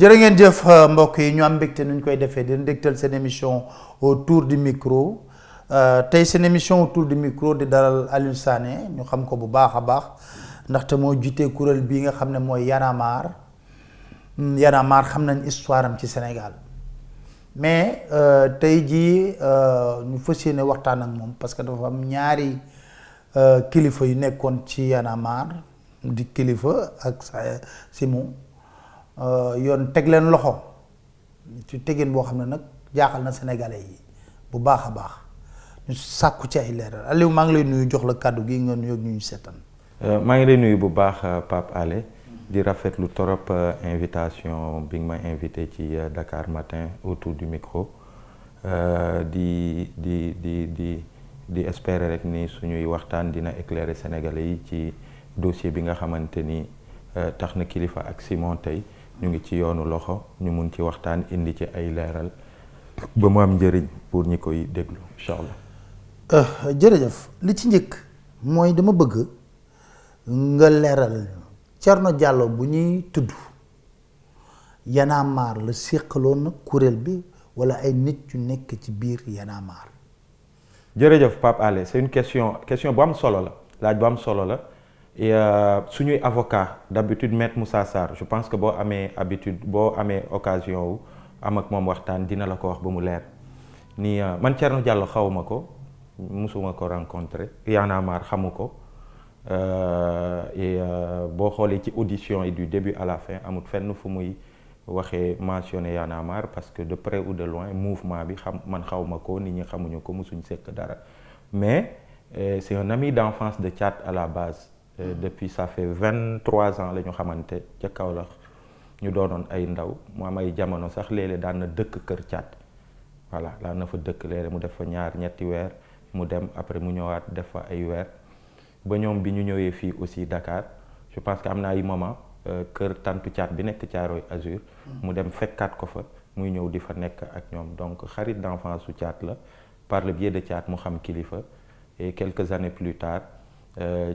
jërë ngeen jëf mbokk yi ñu am mbégte nuñ koy defee di dégtal seen émission autour du micro tey seen émission autour du micro di dalal Aliou Sané ñu xam ko bu baax a baax ndaxte moo jiite kuréel bii nga xam ne mooy Y'en a marre Y'en a marre xam nañ histoire am ci Sénégal mais tey jii ñu fas yéene waxtaan ak moom parce que dafa am ñaari kilifa yu nekkoon ci Y'en a marre di kilifa ak Simon yoon teg leen loxo ci tegin boo xam ne nag jaaxal na sénégalais yi bu baax a baax ñu sàkku ci ay leeral Aliou maa ngi lay nuyu jox la kàddu gi nga nuyoog ñu seetaan. maa ngi lay nuyu bu baax Pape Alé di rafetlu torop invitation bi nga ma invité ci Dakar Matin autour du micro di espérer rek ni suñuy waxtaan dina éclairer sénégalais yi ci dossier bi nga xamante ni tax na Kilifeu ak Simon tey ñu ngi ci yoonu loxo ñu mun ci waxtaan indi ci ay leeral ba mu am njëriñ pour ñi koy déglu incha allah. jërëjëf li ci njëkk mooy dama bëgg nga leeral Thierno Diallo bu ñuy tudd Y'en a marre la séqaloon na kuréel bi wala ay nit yu nekk ci biir Y'en a marre. jërëjëf Pape Alé c'est une question bu am solo la laaj bu am solo la. Et suñuy avocat d'habitude maître Moussa Sarr je pense que boo amee occasion wu am ak moom waxtaan dina la ko wax ba mu leer ni man Thierno Diallo xawma ko musuma ko rencontrer Y'en a marre xamu ko et boo xoolee ci audition yi du début à la fin amul fenn fu muy waxee mentionné Y'en a marre parce que de près ou de loin mouvement bi man xawma ko nit ñi xamuñu ko musuñ sekk dara mais c'est un ami d'enfance de Thiat à la base. Depuis ça fait 23 ans la ñu xamante ca Kaolack ñu doonoon ay ndaw mu am ay jamono sax léeg-léeg daan na dëkk kër Thiat voilà daan na fa dëkk léeg-léeg mu def fa ñetti weer mu dem après mu ñëwaat def fa ay weer ba ñoom bi ñu ñëwee fii aussi Dakar je pense que am na ay moment kër tantu Thiat bi nekk Thiaroye Azur mu dem fekkaat ko fa muy ñëw di fa nekk ak ñoom donc xarit d'enfance su Thiat la par le biais de Thiat mu xam Kilifeu et quelques années plus tard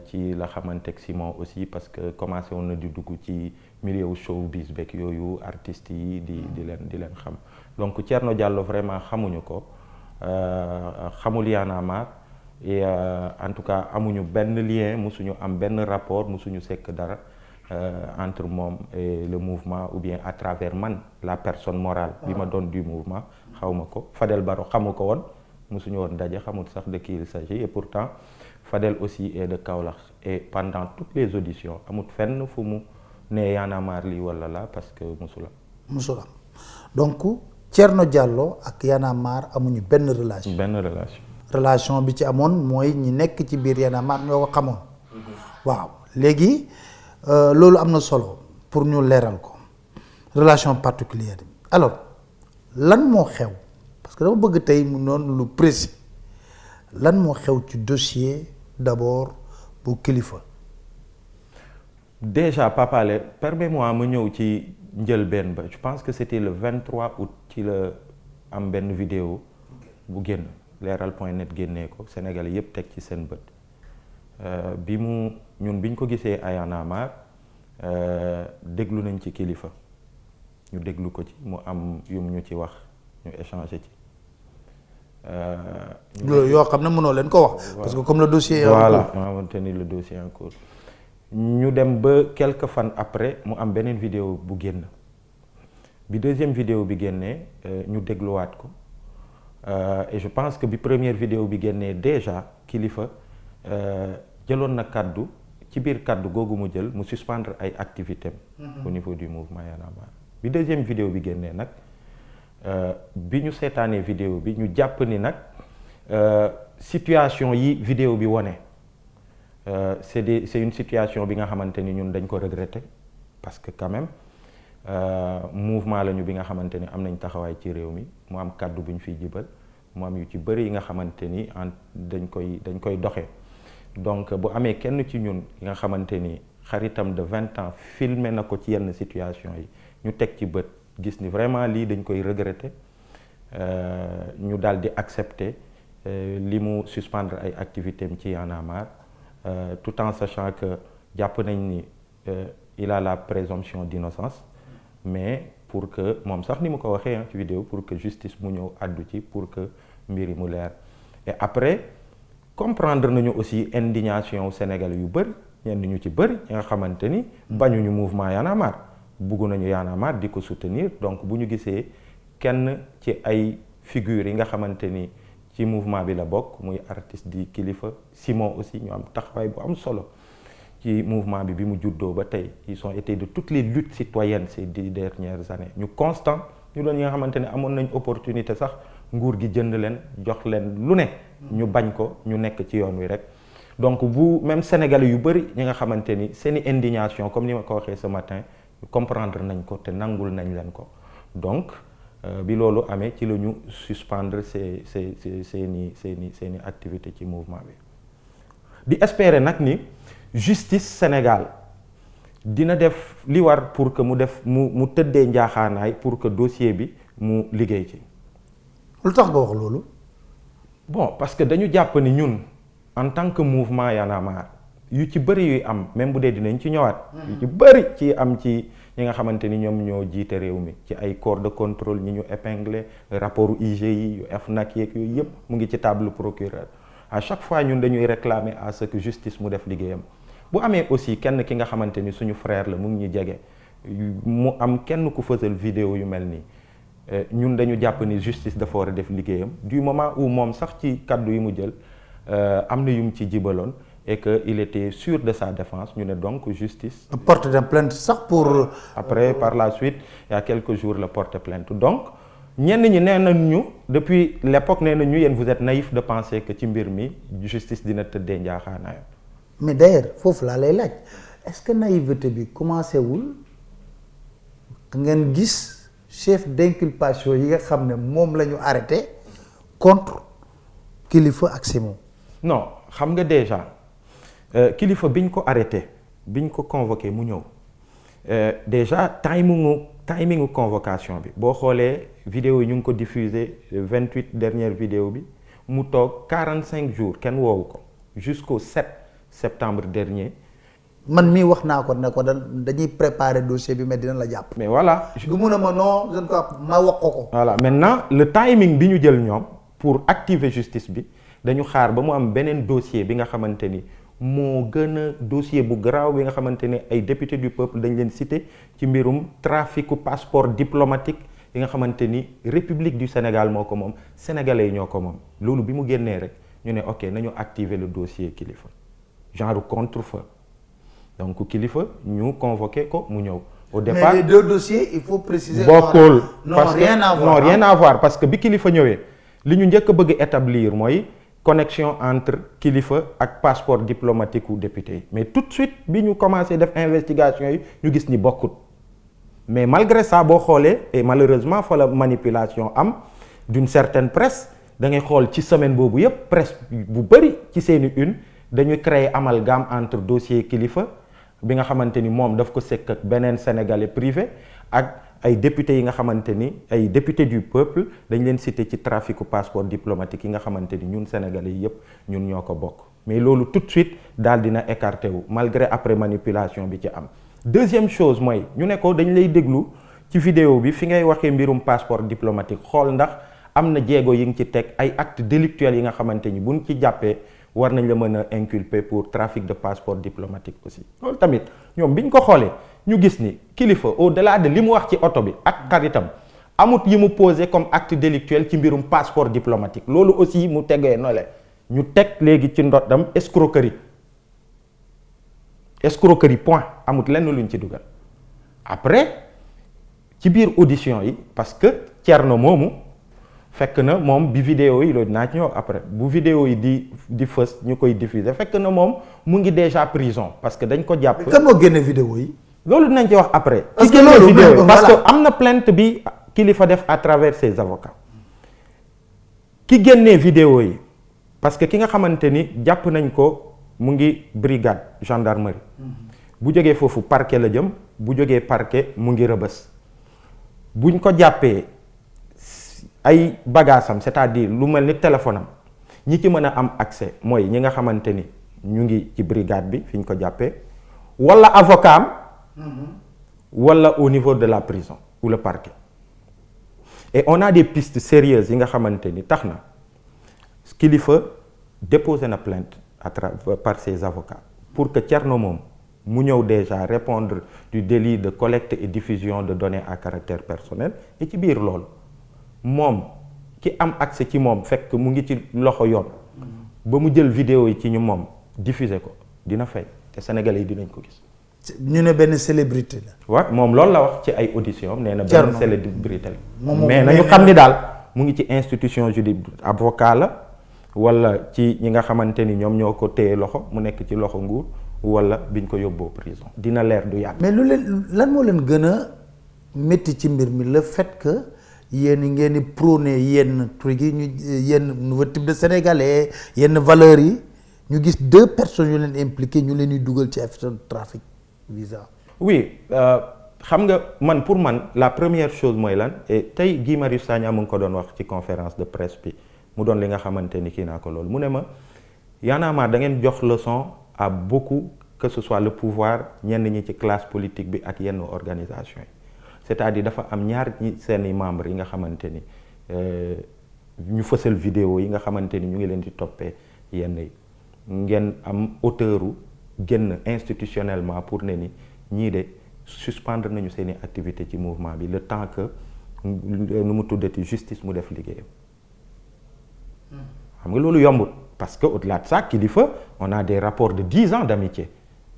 ci la xamante ak Simon aussi parce que commencé woon na di dugg ci milieu showbiz beeg yooyu artistes yi di leen xam donc Thierno Diallo vraiment xamuñu ko xamul Y'en a marre et en tout cas amuñu benn lien musuñu am benn rapport musuñu sekk dara entre moom et le mouvement ou bien à travers man la personne morale bi ma doon du mouvement xawma ko Fadel Barro xamu ko woon musuñu woon daje xamul sax de qui il s'agit et pourtant Fadel aussi est de Kaolack et pendant toutes les auditions amul fenn fu mu ne Y'en a marre lii wala la parce que musula donc Thierno Diallo ak Y'en a marre amuñu benn relation. relation bi ci amoon mooy ñi nekk ci biir Y'en a marre ñoo ko xamoon. waaw léegi loolu am na solo pour ñu leeral ko relation particulière bi alors lan moo xew parce que dama bëgg tey mu noonu lu précis lan moo xew ci dossier d'abord bu Kilifeu. déjà Pape Alé permets-moi ma ñëw ci njëlbeen ba je pense que c'était le 23 août ci la am benn vidéo bu génn leeral.net génnee ko Sénégalais yépp teg ci seen bët ñun bi ñu ko gisee à Y'en a marre déglu nañ ci Kilifeu ñu déglu ko ci mu am yum ñu ci wax ñu échanger ci. yoo xam ne mënoo leen ko wax. parce que comme le dossier. voilà on va maintenir le dossier en cours. ñu dem ba quelques fan après mu am beneen vidéo bu génn bi deuxième vidéo bi génnee ñu dégluwaat ko et je pense que bi première vidéo bi génnee déjà Kilifeu jëloon na kaddu ci biir kaddu googu mu jël mu suspendre ay activités au niveau du mouvement Y'en a marre bi deuxième vidéo bi génnee nag. bi ñu seetaanee vidéo bi ñu jàpp ni nag situation yi vidéo bi wone c'est une situation bi nga xamante ni ñun dañ ko regretter parce que quand même mouvement lañu bi nga xamante ni am nañ taxawaay ci réew mi mu am kàddu bu ñu fiy jibal mu am yu ci bëri yi nga xamante ni dañ koy doxee donc bu amee kenn ci ñun yi nga xamante ni xaritam de 20 ans filmé na ko ci yenn situation yi ñu teg ci bët gis ni vraiment lii dañ koy regretter ñu daal di accepter li mu suspendre ay activités am ci Y'en a marre tout en sachant que jàpp nañ ni il a la présomption d'innocence mais pour que moom sax ni mu ko waxee ci vidéo pour que justice mu ñëw àddu ci pour que mbir yi mu leer et après comprendre nañu aussi indignation Sénégalais yu bëri ñenn ñu ci bëri ñi nga xamante ni bañuñu mouvement Y'en a marre bugg nañu Y'en a marre di ko soutenir donc bu ñu gisee kenn ci ay figures yi nga xamante ni ci mouvement bi la bokk muy artiste di Kilifeu Simon aussi ñu am taxawaay bu am solo ci mouvement bi mu juddoo ba tey ils ont été de toutes les luttes citoyennes ces 10 dernières années ñu constant ñu doon ñi nga xamante ne amoon nañ opportunité sax nguur gi jënd leen jox leen lu ne ñu bañ ko ñu nekk ci yoon wi rek donc bu même Sénégalais yu bëri ñi nga xamante ni seeni indignation comme ni ma ko waxee ce matin comprendre nañ ko te nangul nañ leen ko donc bi loolu amee ci la ñu suspendre seeni activité ci mouvement bi di espérer nag ni justice Sénégal dina def li war pour que mu def mu tëddee njaaxaanaay pour que dossier bi mu liggéey ci. lu tax nga wax loolu. bon parce que dañu jàpp ni ñun en tant que mouvement Y'en a marre yu ci bëri yuy am même bu dee dinañ ci ñëwaat. yu ci bëri ci am ci ñi nga xamante ni ñoom ñoo jiite réew mi ci ay corps de contrôle ñi ñu épinglé rapport IGI yu FNAC yeeg yooyu yëpp mu ngi ci table procureur à chaque fois ñun dañuy réclamer à ce que justice mu def liggéeyam. bu amee aussi kenn ki nga xamante ni suñu frère la mu ngi ñu jege mu am kenn ku fësal vidéo yu mel nii ñun dañu jàpp ni justice dafa war a def liggéeyam du moment où moom sax ci kaddu yi mu jël am na yu mu ci jibaloon et que il était sûr de sa défense ñu ne donc justice. porte de plainte sax pour. après par la suite il y a quelques jours la porte plainte donc ñenn ñi nee nañ ñu depuis l'époque nee nañ ñu yéen vous êtes naïf de penser que ci mbir mi justice dina tëddee njaaxaanaayam. mais d'ailleurs foofu laa lay laaj est-ce que naïveté bi commencé wul ngeen gis chef d'inculpation yi nga xam ne moom la ñu arrêté contre Kilifeu ak Simon. non xam nga déjà Kilifeu biñ ko arrêté biñ ko convoqué mu ñëw déjà timingu convocation bi boo xoolee vidéo yi ñu ngi ko diffusé 28 dernière vidéo bi mu toog 45 jours kenn woowu ko jusqu'au 7 septembre dernier. man mii wax naa ko ne ko dañuy préparer dossier bi mais dina la jàpp. mais voilà. du mun a ma non je ne crois ma wax ko. voilà maintenant le timing bi ñu jël ñoom pour activer justice bi dañu xaar ba mu am beneen dossier bi nga xamante ni moo gën a dossier bu garaaw bi nga xamante ni ay députés du peuple dañ leen cité ci mbirum traficu passeport diplomatique yi nga xamante ni République du Sénégal moo ko moom sénégalais yi ñoo ko moom loolu bi mu génnee rek ñu ne ok nañu activer le dossier Kilifeu. genre contre-feu donc Kilifeu ñu convoqué ko mu ñëw. au départ mais les deux dossiers il faut préciser. bokkul parce que non rien à voir parce que bi Kilifeu ñëwee li ñu njëkk a bëgg établir mooy connexion entre Kilifeu ak passeport diplomatique ou député yi mais tout de suite bi ñu commencé def investigation yi ñu gis ni bokkut mais malgré ça boo xoolee et malheureusement fa la manipulation am d'une certaine presse da ngay xool ci semaine boobu yépp presse bu bëri ci seeni une. dañuy créer amalgame entre dossier Kilifeu bi nga xamante ni moom daf ko sekk ak beneen sénégalais privé ak ay députés yi nga xamante ni ay députés du peuple dañ leen cité ci traficu passeport diplomatique yi nga xamante ni ñun sénégalais yi yëpp ñun ñoo ko bokk mais loolu tout de suite daal dina écarté wu malgré après manipulation bi ci am. deuxième chose mooy ñu ne ko dañ lay déglu ci vidéo bi fi ngay waxee mbirum passeport diplomatique xool ndax am na jéego yi nga ci teg ay actes délictuels yi nga xamante ni buñ ci jàppee. war nañ la mën a inculper pour trafic de passeport diplomatique aussi loolu tamit ñoom bi ñu ko xoolee ñu gis ni Kilifeu au-delà de li mu wax ci oto bi ak xaritam amut yi mu posé comme acte délictuel ci mbirum passeport diplomatique loolu aussi mu tegee nole ñu teg léegi ci ndoddam escroquerie point amut lenn luñ ci dugal après ci biir audition yi parce que Thierno moomu fekk na moom bi vidéo yi loolu naa ci ñëw après bu vidéo yi di fës ñu koy diffuser fekk na moom mu ngi déjà prison parce que dañ ko jàpp. kan moo génne vidéo yi. loolu dinañ ci wax après. parce que loolu vidéo yi parce que am na plainte bi Kilifeu def à travers ses avocats ki génnee vidéo yi parce que ki nga xamante ni jàpp nañ ko mu ngi brigade gendarmerie bu jógee foofu parquet la jëm bu jógee parquet mu ngi rëbës buñ ko jàppee. ay bagaasam c'est-à-dire lu mel ni téléphone am ñi ci mën a am accès mooy ñi nga xamante ni ñu ngi ci brigade bi fi ñu ko jàppee wala avocat am wala au niveau de la prison ou le parquet. Et on a des pistes sérieuses yi nga xamante ni tax na kilifa déposer na plainte par ses avocats pour que Thierno moom mu ñëw déjà répondre du délit de collecte et diffusion de données à caractère personnel et ci biir loolu moom ki am accès ci moom fekk mu ngi ci loxo yoon ba mu jël vidéo yi ci ñu moom diffuser ko dina fay te Sénégalais yi dinañ ko gis. ñu ne benn célébrité la. waaw moom loolu la wax ci ay audition nee na benn célébrité la. mais nañu xam ni daal mu ngi ci institution judiciaire avocat la wala ci ñi nga xamante ni ñoom ñoo ko téye loxo mu nekk ci loxo nguur wala biñ ko yóbboo prison dina leer du yàgg. mais lu leen lan moo leen gën a métti ci mbir mi le fait que yéen ngeen di prôné yenn trucs yi ñu yenn nouveau type de sénégalais yenn valeurs yi ñu gis 2 personnes yu leen impliqué ñu leen di dugal ci affaire de trafic visa. oui xam nga man pour man la première chose mooy lan et tey Guy Marius Sagna mu ngi ko doon wax ci conférence de presse bi mu doon li nga xamante ni kii naa ko loolu mu ne ma Y'en a marre da ngeen jox leçon à beaucoup que ce soit le pouvoir ñenn ñi ci classe politique bi ak yenn organisation yi c'est-à-dire dafa am ñaar ñi seeni membres yi nga xamante ni ñu fësal vidéo yi nga xamante ni ñu ngi leen di toppee yenn yi ngeen am auteuru génn institutionnellement pour ne ni ñii de suspendre nañu seeni activité ci mouvement bi le temps que nu mu tuddati justice mu def liggéeyam xam nga loolu yombut parce que au-delà de ça kilifa on a des rapports de 10 ans d'amitié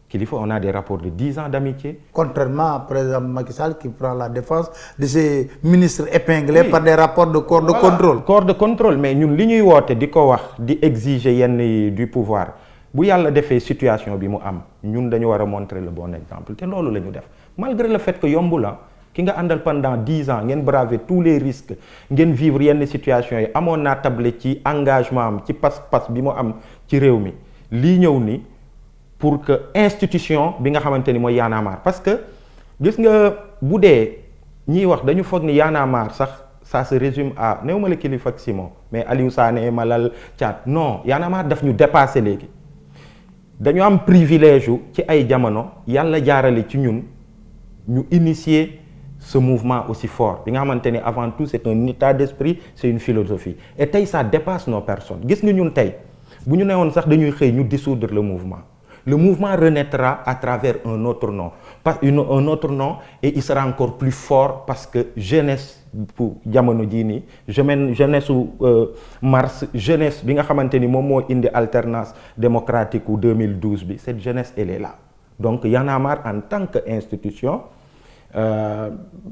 kilifa on a des rapports de 10 ans d'amitié. Contrairement à président Macky Sall qui prend la défense de ses ministres épinglés par des rapports de corps de contrôle. Corps de contrôle mais ñun li ñuy woote di ko wax di exiger yenn yi du pouvoir bu yàlla defee situation bi mu am ñun dañu war a montrer le bon exemple te loolu la ñu def malgré le fait que yombu la ki nga àndal pendant 10 ans ngeen braver tous les risques ngeen vivre yenn situation yi amoon naa table ci engagement am ci pas-pas bi mu am ci réew mi lii ñëw ni pour que institution bi nga xamante ni mooy Y'en a marre parce que gis nga bu dee ñiy wax dañu foog ni Y'en a marre sax ça se résume à néew ma la Kilifeu ak Simon mais Aliou Sané Malal Thiat non Y'en a marre daf ñu dépassé léegi dañu am privilège yu ci ay jamono yàlla jaarale ci ñun ñu initier ce mouvement aussi fort bi nga xamante ni avant tout c'est un état d'esprit c'est une philosophie et tey ça dépasse nos personnes gis nga ñun tey bu ñu newoon sax dañuy xëy ñu dissoudre le mouvement renaîtra à travers un autre nom un autre nom et il sera encore plus fort parce que jeunesse bu jamono jii nii jeunesse su mars jeunesse bi nga xamante ni moom moo indi alternance démocratique u 2012 bi cette jeunesse elle est là donc Y'en a marre en tant que institution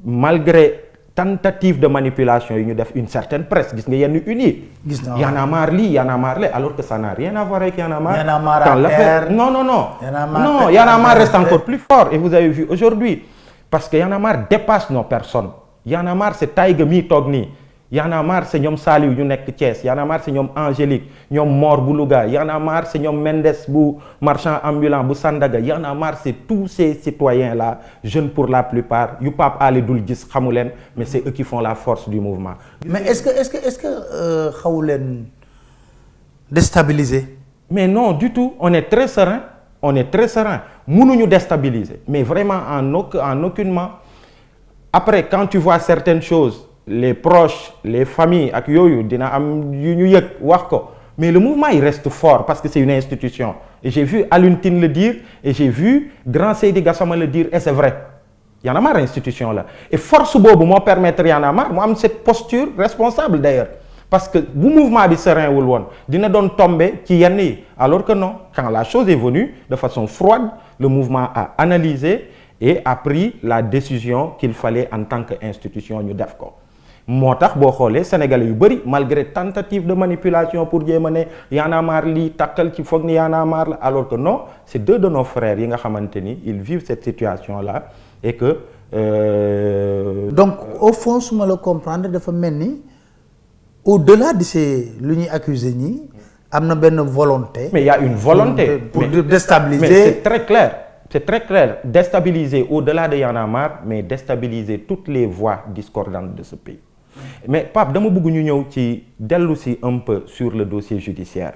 malgré tentative de manipulation yi ñu def une certaine presse gis nga yenn unis Y'en a marre lii Y'en a marre là alors que ça n'a rien à voir avec Y'en a marre. Y'en a marre à terre. Non Y'en a marre reste encore plus fort et vous avez vu aujourd'hui parce que Y'en a marre dépasse nos personnes Y'en a marre c'est Taïga mii toog nii Y'en a marre c'est ñoom Saliou ñu nekk Thiès Y'en a marre c'est ñoom Angélique ñoom Mor bu Louga Y'en a marre c'est ñoom Mendes bu marchand ambulant bu Sandaga Y'en a marre c'est tous ces citoyens là jeunes pour la plupart yu Pape Alé dul gis xamu leen mais c'est eux qui font la force du mouvement. mais est-ce que xawu leen déstabiliser. mais non du tout on est très serein mënuñu déstabiliser mais vraiment en aucunement après quand tu vois certaines choses. Les proches les familles ak yooyu dina am yu ñu yëg wax ko mais le mouvement il reste fort parce que c'est une institution et j'ai vu Alioune Tine le dire et j'ai vu Grand Seydi Gassama le dire et c'est vrai Y'en a marre institution la et force boobu moo permettre Y'en a marre mu am cette posture responsable d'ailleurs parce que bu mouvement bi serein wul woon dina doon tomber ci yenn yi alors que non quand la chose est venue de façon froide le mouvement a analysé et a pris la décision qu'il fallait en tant que institution ñu def ko moo tax boo xoolee sénégalais yu bëri malgré tentative de manipulation pour jéem a ne Y'en a marre lii takkal ci foog ni Y'en a marre la alors que non c'est 2 de nos frères yi nga xamante ni ils vivent cette situation là et que donc au fond su ma la comprendre dafa mel ni au-delà de ces lu ñuy accuser ñi am na benn volonté. mais il y a une volonté pour déstabiliser. mais c'est très clair déstabiliser au-delà de Y'en a marre mais déstabiliser toutes les voix discordantes de ce pays. mais Pape dama bëgg ñu ñëw ci dellu si un peu sur le dossier judiciaire.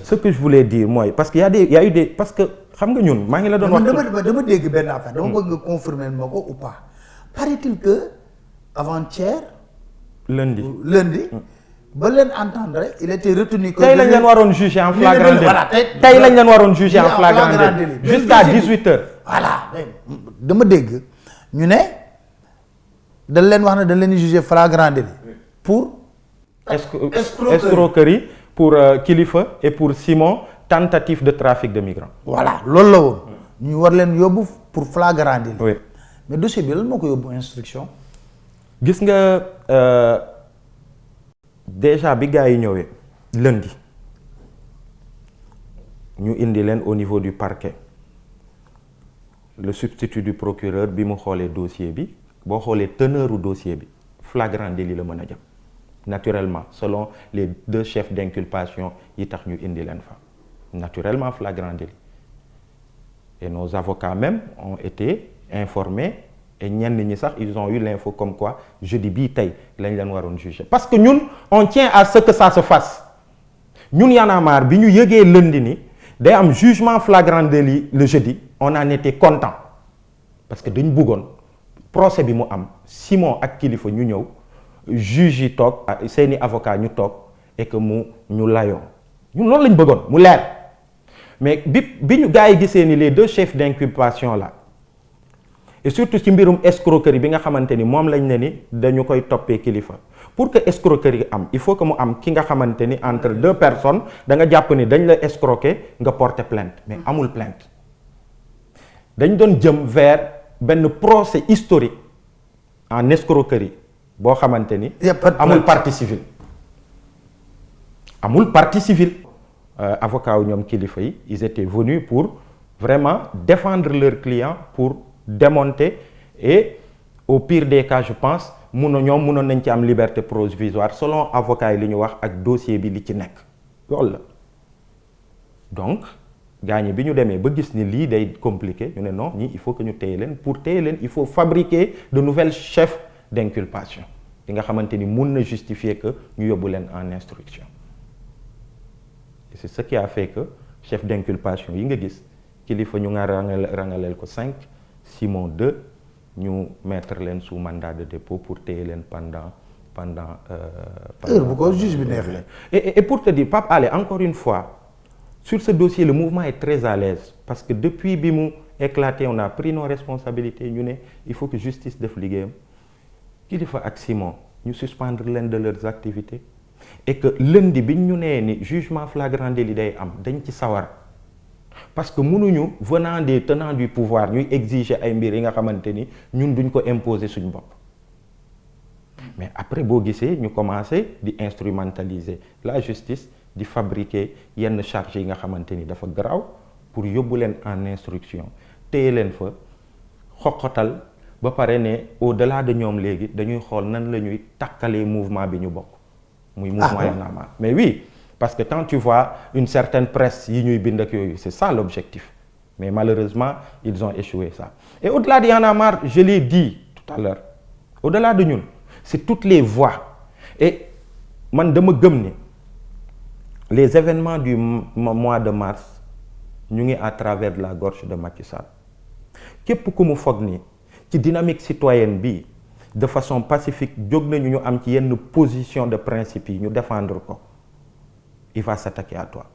Ce que je voulais dire mooy parce que y a eu des parce que xam nga ñun maa ngi la doon wax. dama dégg benn affaire dama bëgg nga confirmer ma ko ou pas paraît-il que avant-hier. lundi. ba leen entendre il était retenu. tey lañ leen waroon juger en flagrant délit. voilà tey lañ leen waroon juger en flagrant délit jusqu'à 18h. voilà dama dégg ñu ne dañ leen wax ne dañ leen juger flagrant délit pour. escroquerie pour Kilifeu et pour Simon tentative de trafic de migrants. voilà loolu la woon. ñu war leen yóbbu pour flagrant délit. oui mais dossier bi lan moo ko yóbbu instruction. gis nga déjà bi gars yi ñëwee lundi ñu indi leen au niveau du parquet le substitut du procureur bi mu xoolee dossier bi boo xoolee teneur u dossier bi flagrant délit la mën a jëm naturellement selon les 2 chefs d'inculpation yi tax ñu indi leen fa naturellement flagrant délit et nos avocats même ont été informés et ñenn ñi sax ils ont eu l'info comme quoi jeudi bii tey lañ leen waroon juger parce que ñun on tient à ce que ça se fasse ñun Y'en a marre bi ñu yëgee lundi ni day am jugement flagrant délit le jeudi on en était content parce que dañ bëggoon procès bi mu am Simon ak Kilifeu ñu ñëw juge yi toog seeni avocat ñu toog et que ñu layoo ñun loolu lañ bëggoon mu leer mais bi ñu gars yi gisee ni les 2 chefs d'inculpation là et surtout ci mbirum escroquerie bi nga xamante ni moom lañ ne ni dañu koy toppee Kilifeu pour que escroquerie am il faut que mu am ki nga xamante ni entre 2 personnes da nga jàpp ni dañ la escroquer nga porter plainte mais amul plainte dañ doon jëm vers benn procès historique en escroquerie boo xamante ni amul partie civile avocat wu ñoom Kilifeu yi ils étaient venus pour vraiment défendre leurs clients pour démonter et au pire des cas je pense mënoon nañ ci am liberté provisoire selon avocat yi li ñu wax ak dossier bi li ci nekk loolu la donc gaañi bi ñu demee ba gis ni lii day compliqué ñu ne non ñii il faut que ñu téye leen pour téye leen il faut fabriquer de nouvelles chefs d'inculpation yi nga xamante ni mun na justifier que ñu yóbbu leen en instruction et c'est ce qui a fait que chef d'inculpation yi nga gis Kilifeu ñu nga rangaleel ko 5 Simon 2 ñu mettre leen sous mandat de dépôt pour téye leen pendant bu ko juge bi neexee. Et pour te dire Pape Alé encore une fois sur ce dossier le mouvement est très à l'aise parce que depuis bi mu éclaté on a pris nos responsabilités ñu ne il faut que justice def liggéeyam Kilifeu ak Simon ñu suspendre leen de leurs activités et que lundi bi ñu nee ni jugement flagrant délit day am dañ ci sawar parce que mënuñu venant des tenants du pouvoir ñuy exiger ay mbir yi nga xamante ni ñun duñ ko imposer suñ bopp mais après boo gisee ñu commencé di instrumentaliser la justice di fabriquer yenn charges yi nga xamante ni dafa garaaw pour yóbbu leen en instruction téye leen fa xoqatal ba pare ne au-delà de ñoom léegi dañuy xool nan la ñuy takkalee mouvement bi ñu bokk muy mouvement Y'en a marre mais oui parce que quand tu vois une certaine presse yi ñuy bind ak yooyu c'est ça l'objectif mais malheureusement ils ont échoué ça et au-delà de Y'en a marre je l'ai dit tout à l'heure au-delà de ñun c'est toutes les voix et man dama gëm ni les événements du mois de mars ñu ngi à travers la gorge de Macky Sall képp ku mu foog ni ci dynamique citoyenne bi de façon pacifique jóg nañu ñu am ci yenn position de principe yi ñu défendre ko il va s'attaquer à toi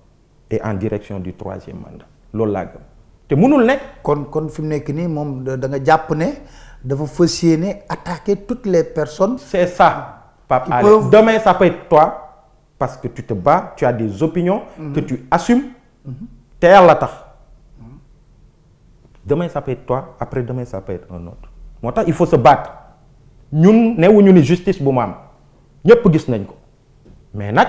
et en direction du 3e mandat loolu laa gëm te mënul nekk. kon fi mu nekk nii moom da nga jàpp ne dafa fas yéene attaquer toutes les personnes. c'est ça Pape Alé demain ça peut être toi parce que tu te bats tu as des opinions que tu assumes te yàlla tax demain ça peut être toi après demain ça peut être un autre moo tax il faut se battre ñun newuñu ni justice bu mu am ñépp gis nañ ko mais nag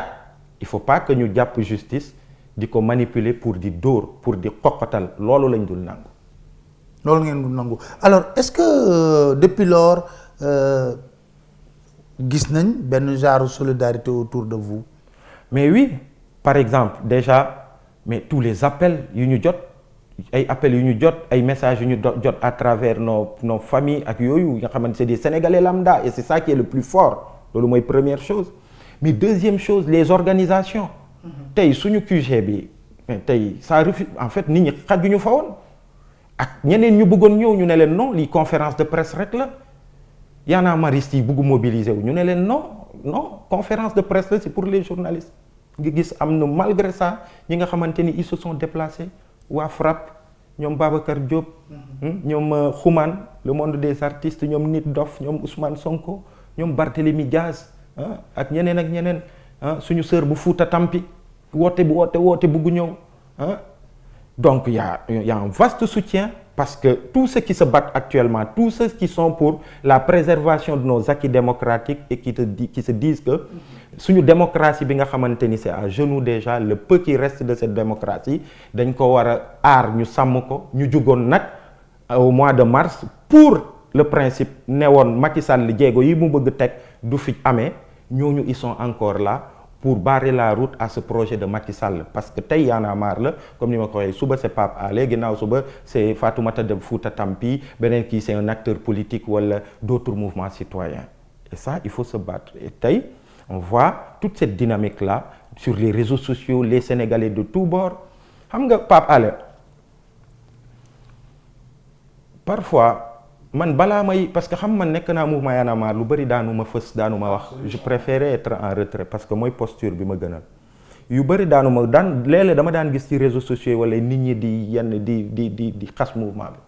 il faut pas que ñu jàpp justice di ko manipuler pour di dóor pour di xoqatal loolu lañ dul nangu. loolu ngeen dul nangu alors est-ce que depuis lors gis nañ benn genre solidarité autour de vous. mais oui par exemple déjà mais tous les appels yu ñu jot ay appels yu ñu jot ay messages yu ñu jot à travers nos familles ak yooyu nga xamante c'est des Sénégalais lambda et c'est ça qui est le plus fort loolu mooy première chose mais deuxième chose les organisations tey suñu QG bi mais tey ça refuse en fait nit ñi xajuñu fa woon ak ñeneen ñu bëggoon ñëw ñu ne leen non lii conférence de presse rek la Y'en a marre yi bugg mobiliser wu ñu ne leen non conférence de presse la c'est pour les journalistes nga gis am na malgré ça ñi nga xamante ni ils se sont déplacés waa FRAPP ñoom Babacar Diop ñoom Xuman le monde des artistes ñoom Nit Dof ñoom Ousmane Sonko ñoom Barthélémy Diaz ak ñeneen suñu sœur bu Fouta Tampi woote bugg ñëw donc il y a un vaste soutien parce que tous ceux qui se battent actuellement, tous ceux qui sont pour la préservation de nos acquis démocratiques et qui se disent que suñu démocratie bi nga xamante ni c'est à genoux déjà, le peu qui reste de cette démocratie dañ ko war a aar ñu sàmm ko ñu jugoon nag au mois de mars pour le principe ne woon Macky Sall jéego yi mu bëgg teg du fi amee ñooñu ils sont encore là pour barrer la route à ce projet de Macky Sall parce que tey Y'en a marre la comme ni ma ko waxee suba c'est Pape Alé ginnaaw suba c'est Fatoumata de Fouta Tampi beneen kii c'est un acteur politique wala d'autres mouvements citoyens et ça il faut se battre et tey on voit toute cette dynamique là sur les réseaux sociaux les Sénégalais de tous bords xam nga Pape Alé parfois man balaa may parce que xam man nekk naa mouvement Y'en a marre lu bëri daanu ma wax je préférais être en retrait parce que mooy posture bi ma gënal yu bëri léeg-léeg dama daan gis ci réseaux sociaux wala nit ñi di xas mouvement bi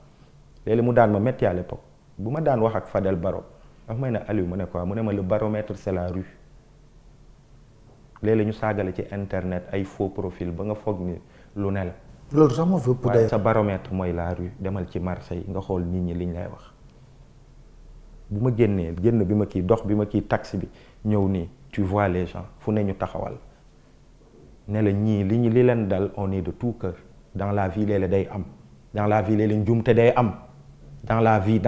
léeg-léeg mu daan ma metti à l'époque bu ma daan wax ak Fadel Barro dafa may ne Aliou mu ne quoi mu ne ma le baromètre c'est la rue léeg-léeg ñu saagale ci internet ay faux profil ba nga foog ni lu ne la loolu sax moo fi ëpp waaye sa baromètre mooy la rue demal ci Marseille nga xool nit ñi liñ lay wax bu ma génn bi ma kii dox bi ma kii taxi bi ñëw nii tu vois les gens fu ne ñu taxawal ne la ñii li leen dal on est de tout cœur dans la vie léeg-léeg day am dans la vie léeg-léeg njuumte day am dans la vie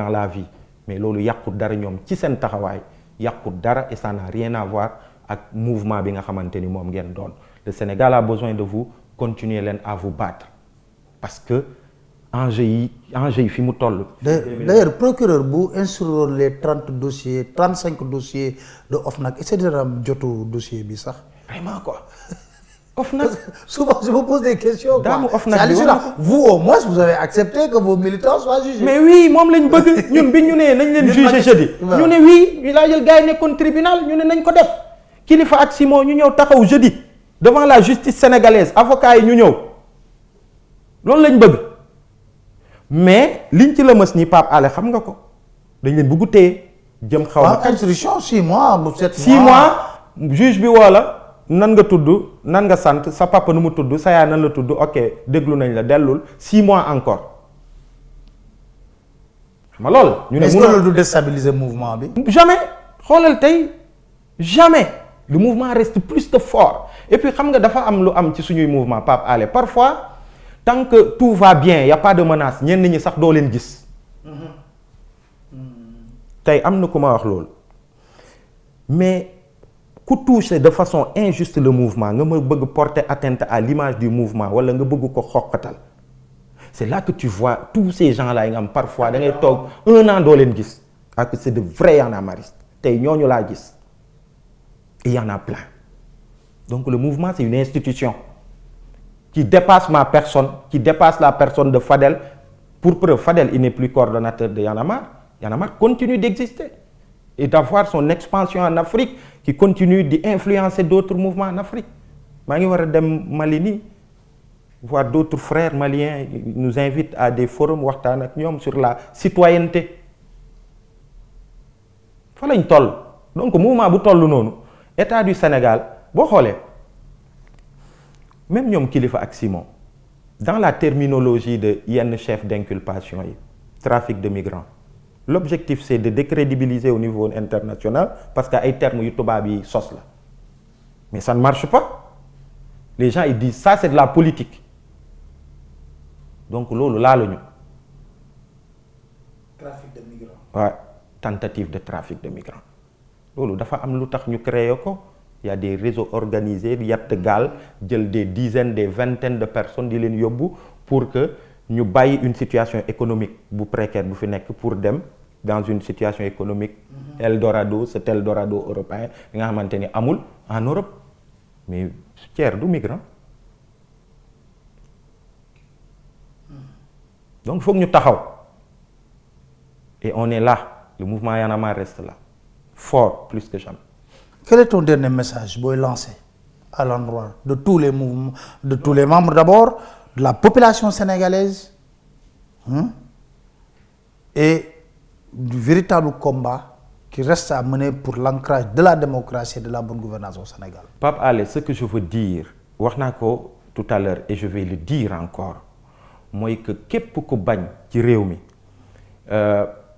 mais loolu yàqut dara ñoom ci seen taxawaay yàqut dara et ça n'a rien à voir ak mouvement bi nga xamante ni moom ngeen doon le Sénégal a besoin de vous continuez leen à vous battre parce que enjeu yi fi mu toll. D'ailleurs procureur bu instruiroon les 35 dossiers de OFNAC est-ce que dina am jotu dossier bi sax. Vraiment quoi. OFNAC souvent je me pose des questions. daamu OFNAC bi vous au moins vous avez accepté que vos militants soient jugés. mais oui moom lañ bëgg ñun bi ñu ne nañ leen juger jeudi. ñu ne oui ñu laa jël gars yi nekkoon tribunal ñu ne nañ ko def Kilifeu ak Simon ñu ñëw taxaw jeudi devant la justice sénégalaise avocats yi ñu ñëw loolu lañ bëgg. mais liñ ci la mës nii Pape Alé xam nga ko dañ leen bëgg téye jëm xaw ma. instruction 6 mois bu 7 mois 6 mois juge bi woo la nan nga tudd nan nga sant sa papa nu mu tudd sa yaay nan la tudd ok déglu nañ la dellul 6 mois encore xam nga loolu. ñu ne est-ce que loolu du déstabiliser mouvement bi. jamais xoolal tey jamais le mouvement reste plus que fort et puis xam nga dafa am lu am ci suñuy mouvement Pape Alé parfois. tant que tout va bien y a pas de menace ñenn ñi sax doo leen gis tey am na ku ma wax loolu mais ku toucher de façon injuste le mouvement nga ma bëgg porter atteinte à l'image du mouvement wala nga bëgg ko xoqatal c'est là que tu vois tous ces gens là yi nga am parfois da ngay toog 1 an doo leen gis ak c'est de vrais Y'en a marre tey ñooñu laa gis et y en a plein donc le mouvement c'est une institution qui dépasse ma personne, qui dépasse la personne de Fadel. Pour preuve, Fadel, il n'est plus coordonnateur de Y'en a marre. Y'en a marre continue d'exister et d'avoir son expansion en Afrique qui continue d'influencer d'autres mouvements en Afrique. Je vais aller Mali, voir d'autres frères maliens nous invitent à des forums sur la citoyenneté. Il faut une toll. Donc, le mouvement bu toll noonu, État du Sénégal, boo xoolee même ñoom Kilifeu ak Simon dans la terminologie de yenn chef d'inculpation yi trafic de migrants l'objectif c'est de décrédibiliser au niveau international parce que ay termes yu tubaab yi sos la mais ça ne marche pas les gens ils disent ça c'est de la politique donc loolu laaluñu trafic de migrants. Ouais, tentative de trafic de migrants loolu dafa am lu tax ñu créé ko. Il y a des réseaux organisés yatt gaal jël des dizaines des vingtaines de personnes di leen yóbbu pour que ñu bàyyi une situation économique bu précaire bu fi nekk pour dem dans une situation économique Eldorado cet Eldorado européen bi nga xamante ni amul en Europe mais tiers du migrant donc foog ñu taxaw et on est là Le mouvement Y en a marre reste là, fort plus que jamais. Quel est ton dernier message booy lancé à l'endroit de tous les mouvements, de tous les membres d'abord, de la population sénégalaise, et du véritable combat qui reste à mener pour l'ancrage de la démocratie et de la bonne gouvernance au Sénégal? Pape Alé, ce que je veux dire, wax naa ko tout à l'heure et je vais le dire encore, mooy que képp ku bañ ci réew mi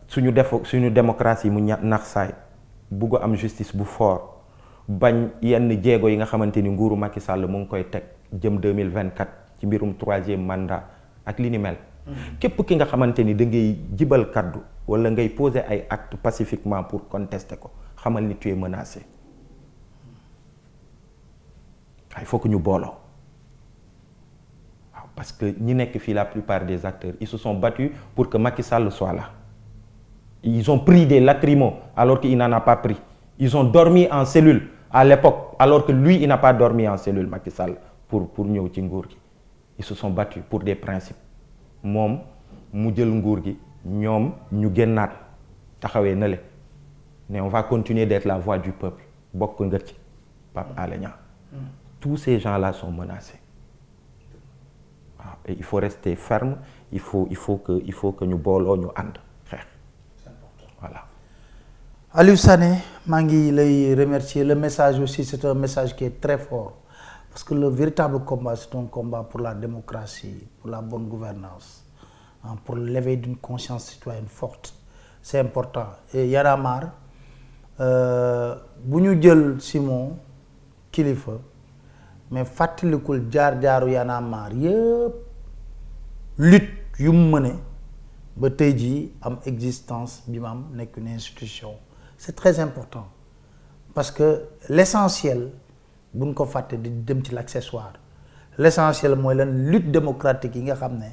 suñu démocratie mu nax saay bugg am justice bu fort bañ yenn jéego yi nga xamante ni nguuru Macky Sall mu ngi koy teg jëm 2024 ci mbirum 3e mandat ak li ni mel. képp ki nga xamante ni da ngay jibal kaddu wala ngay poser ay actes pacifiquement pour contester ko xamal ni tu es menacé. Il faut que ñu booloo parce que ñi nekk fii la plupart des acteurs ils se sont battus pour que Macky Sall soit là. Ils ont pris des lacrymos alors qu'il n'en a pas pris. Ils ont dormi en cellule à l'époque alors que lui il n'a pas dormi en cellule, Macky Sall, pour ñëw ci nguur gi. Ils se sont battus pour des principes. moom mu jël nguur gi ñoom ñu génnaat taxawee na le ne on va continuer d'être la voix du peuple bokk nga ci Pape Alé Niang. Tous ces gens-là sont menacés. Et il faut rester ferme, il faut que ñu booloo ñu ànd xeex. Voilà. Aliou Sané, maa ngi lay remercier. Le message aussi, c'est un message qui est très fort. Parce que le véritable combat, c'est un combat pour la démocratie, pour la bonne gouvernance, pour l'éveil d'une conscience citoyenne forte. C'est important. Et Y en a marre, bu ñu jël Simon kilifa, mais fàttalikul jaar-jaaru Y en a marre yëpp lutte yu mu mëne ba tey jii am existence bi mu am nekk une institution. C'est très important parce que l'essentiel buñ ko fàtte di dem ci l'accessoire. L'essentiel mooy lan lutte démocratique yi nga xam ne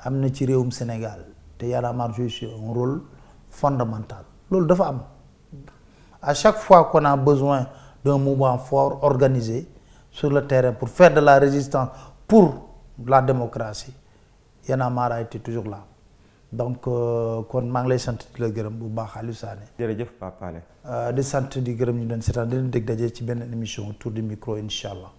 am na ci réewum Sénégal te Y en a marre joue un rôle fondamental. Loolu dafa am. À chaque fois qu'on a besoin d'un mouvement fort organisé sur le terrain pour faire de la résistance pour la démocratie, Y en a marre a été toujours là. Donc kon maa ngi lay sant di la gërëm bu baax Aliou Sané. jërëjëf Pape Alé. di sant di gërëm ñu doon seetaan di leen dégg daje ci benn émission autour du micro incha allah.